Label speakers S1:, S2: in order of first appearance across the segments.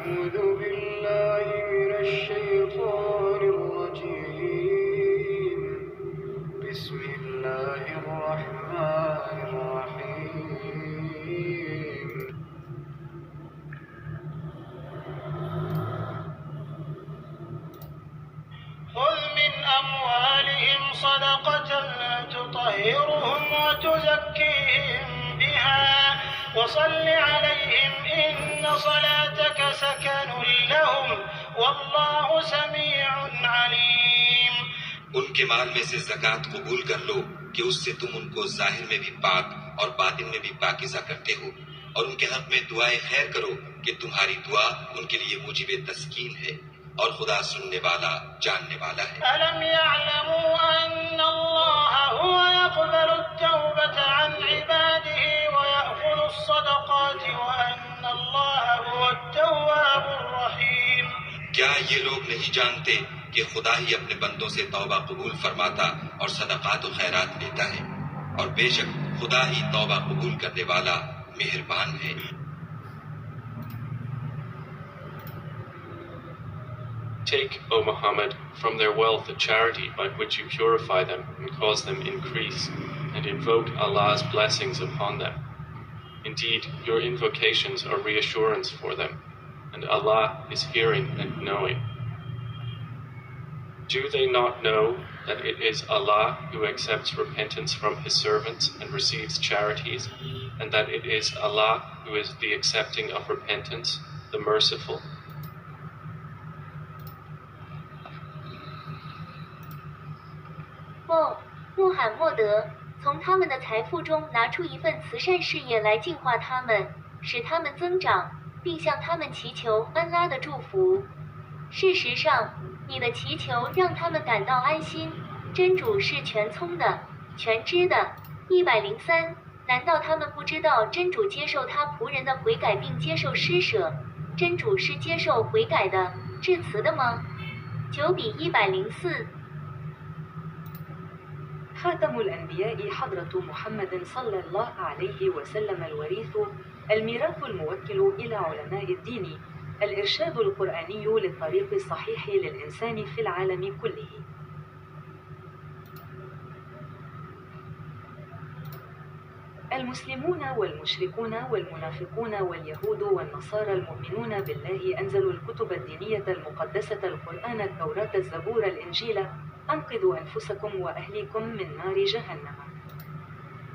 S1: أعوذ بالله من الشيطان الرجيم بسم الله الرحمن الرحيم خذ من أموالهم صدقة تطهرهم وتزكيهم بها وصل عليهم إن صلاتك سكن لهم والله سميع عليم.
S2: उनके माल में से ज़कात कबूल कर लो कि उससे तुम उनको जाहिर में भी पाक और बातिन में भी पाकीज़ा करते हो, और उनके हक में दुआए खैर करो कि तुम्हारी दुआ उनके लिए मुजीब तस्कीन है और खुदा सुनने वाला जानने वाला है।
S1: अलम यअलमू अन्नल्लाह हुवा यक़बलु अत-तौबता अन इबादिही व यअख़ुज़ु अस-सदक़ाति व अन्नल्लाह हुवा अत-तव्वाबुर रहीम।
S2: क्या ये लोग नहीं जानते कि खुदा ही अपने बंदों से तौबा कबूल फरमाता और सदक़ात और खैरात लेता है, और बेशक खुदा ही तौबा कबूल करने वाला मेहरबान है।
S3: Take, O Muhammad, from their wealth a charity by which you purify them and cause them increase, and invoke Allah's blessings upon them. Indeed, your invocations are reassurance for them, and Allah is hearing and knowing. Do they not know that it is Allah who accepts repentance from His servants and receives charities, and that it is Allah who is the accepting of repentance, the merciful?
S4: 穆罕默德，从他们的财富中拿出一份慈善事业来净化他们，使他们增长，并向他们祈求安拉的祝福。事实上，你的祈求让他们感到安心。真主是全聪的、全知的。103，难道他们不知道真主接受他仆人的悔改并接受施舍？真主是接受悔改的、致慈的吗？9比104。
S5: خاتم الأنبياء حضرة محمد صلى الله عليه وسلم الوريث الميراث الموكل إلى علماء الدين الإرشاد القرآني للطريق الصحيح للإنسان في العالم كله. المسلمون والمشركون والمنافقون واليهود والنصارى المؤمنون بالله أنزلوا الكتب الدينية المقدسة القرآن التوراة الزبور الإنجيل أنقذوا أنفسكم وأهليكم من نار جهنم.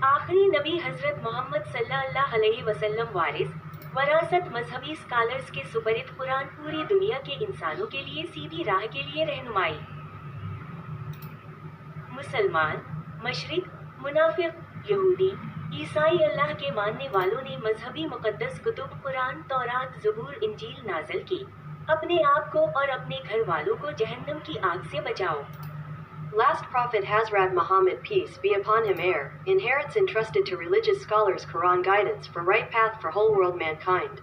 S4: आखिरी नबी हजरत मोहम्मद सल्लल्लाहु अलैहि वसल्लम वारिस वरासत मजहबी स्कॉलर्स के सुपरित कुरान पूरी दुनिया के इंसानों के लिए सीधी राह के लिए रहनुमाई। मुसलमान, मशरिक, मुनाफिक, यहूदी, ईसाई अल्लाह के मानने वालों ने मजहबी मुकद्दस कुतुब कुरान, तौरात, ज़बूर, इंजील नाज़िल की। अपने आप को और अपने घर वालों को जहन्नम की आग से बचाओ।
S6: Last Prophet Hazrat Muhammad, peace be upon him, inherits entrusted to religious scholars Quran guidance for right path for whole world mankind.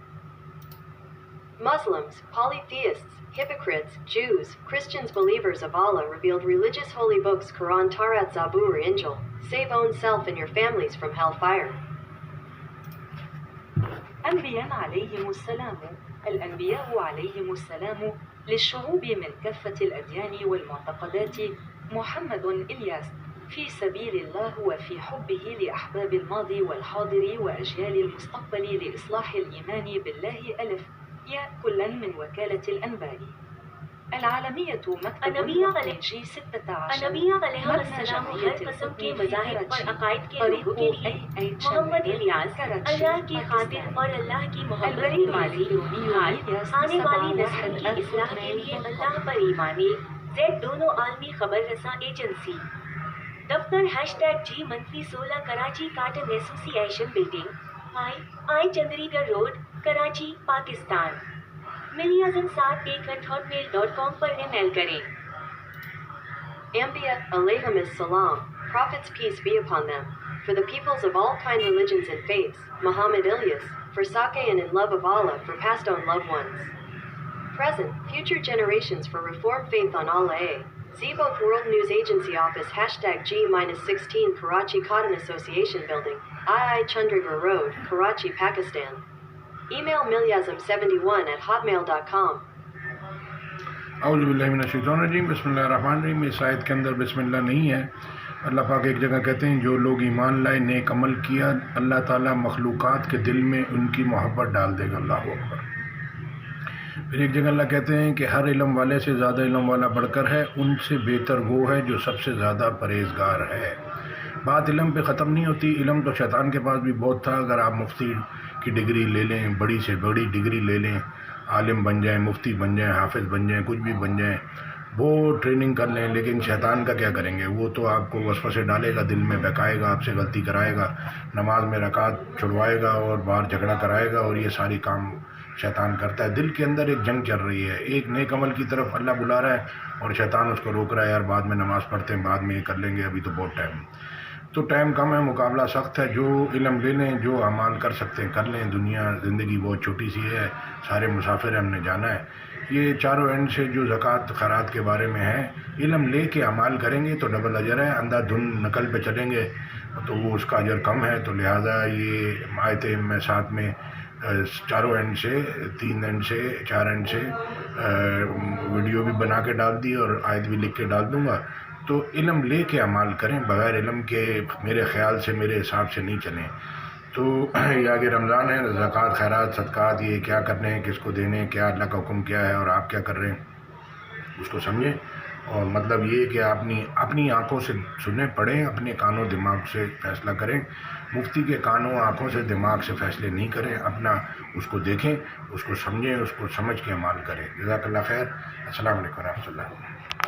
S6: Muslims, polytheists, hypocrites, Jews, Christians, believers of Allah revealed religious holy books Quran, Taurat, Zabur, Injil. Save own self and your families from hellfire.
S5: أنبياء عليهم السلام. الأنبياء عليهم السلام للشعوب من كافة الأديان والمعتقدات محمد إلياس في سبيل الله وفي حبه لأحباب الماضي والحاضر وأجيال المستقبل لإصلاح الإيمان بالله ألف يا كلا من وكالة الأنباء العالمية مكتب जी 16
S4: अनबिया अलैहिस्सलाम हर किस्म के मज़ाहिब और अकायद के लोगों के लिए मोहम्मद इलियास अल्लाह की खातिर और अल्लाह की मोहब्बत की माजी हाल आने वाली नस्ल की इस्लाह के लिए अल्लाह पर ईमानी ज़ेड दोनों आलमी खबर रसा एजेंसी दफ्तर #G-16 Karachi cotton association building I Chundrigar road Karachi Pakistan मिलियाजन 7 पर ईमेल करें।
S6: Anbiya alayhim salam, prophets peace be upon them, for the peoples of all kind religions and faiths, Muhammad Ilyas, for sake and in love of Allah for passed on loved ones. Present, future generations for reform faith on Allah Zeboth World News Agency Office #G-16 Karachi Cotton Association Building, II Chandigarh Road, Karachi, Pakistan. Email milyazm71@hotmail.com.
S7: औज़ुबिल्लाहिमिनश्शैतानिर्रजीम बिस्मिल्लाहिर्रहमानिर्रहीम। इस आयत के अंदर बिस्मिल्लाह नहीं है। अल्लाह पाक एक जगह कहते हैं जो लोग ईमान लाए नेक अमल किया अल्लाह ताला मखलूक़ात के दिल में उनकी मोहब्बत डाल देगा। अल्लाहु अकबर। फिर एक जगह अल्लाह कहते हैं कि हर इल्म वाले से ज़्यादा इल्म वाला बढ़कर है, उनसे बेहतर वो है जो सबसे ज़्यादा परहेज़गार है। बात इल्म पे ख़त्म नहीं होती। इल्म तो शैतान के पास भी बहुत था। अगर आप मुफ्ती की डिग्री ले लें, बड़ी से बड़ी डिग्री ले लें, आलिम बन जाएं, मुफ्ती बन जाएं, हाफिज़ बन जाएं, कुछ भी बन जाएं, वो ट्रेनिंग कर लें, लेकिन शैतान का क्या करेंगे? वो तो आपको वसवसे डालेगा, दिल में बहकाएगा, आपसे गलती कराएगा, नमाज में रकात छुड़वाएगा और बाहर झगड़ा कराएगा, और ये सारी काम शैतान करता है। दिल के अंदर एक जंग चल रही है। एक नेक अमल की तरफ अल्लाह बुला रहा है और शैतान उसको रोक रहा है, यार बाद में नमाज़ पढ़ते हैं, बाद में ये कर लेंगे, अभी तो बहुत टाइम। तो टाइम कम है, मुकाबला सख्त है। जो इल्म ले लें, जो अमाल कर सकते हैं कर लें। दुनिया ज़िंदगी बहुत छोटी सी है, सारे मुसाफिर हमने जाना है। ये चारों एंड से जो ज़कात खैरात के बारे में है, इल्म ले के अमाल करेंगे तो डबल अजर है। अंधाधुन नकल पे चलेंगे तो वो उसका अजर कम है। तो लिहाजा ये आयतें मैं साथ में चारों एंड से, 3 एंड से, 4 एंड से वीडियो भी बना के डाल दी और आयत भी लिख के डाल दूँगा। तो इल्म ले के अमाल करें, बग़ैर इल्म के मेरे ख़्याल से, मेरे हिसाब से नहीं चलें। तो ये आगे रमज़ान है, ज़कात खैरात सदक़ात ये क्या करने हैं, किसको देने हैं, क्या अल्लाह का हुक्म क्या है और आप क्या कर रहे हैं उसको समझें। और मतलब ये कि अपनी आँखों से सुने, पढ़ें, अपने कानों दिमाग से फ़ैसला करें। मुफ्ती के कानों आँखों से दिमाग से फ़ैसले नहीं करें, अपना उसको देखें, उसको समझें, उसको समझ के अमाल करें। जज़ाकल्लाह खैर। अस्सलामु अलैकुम व रहमतुल्लाह।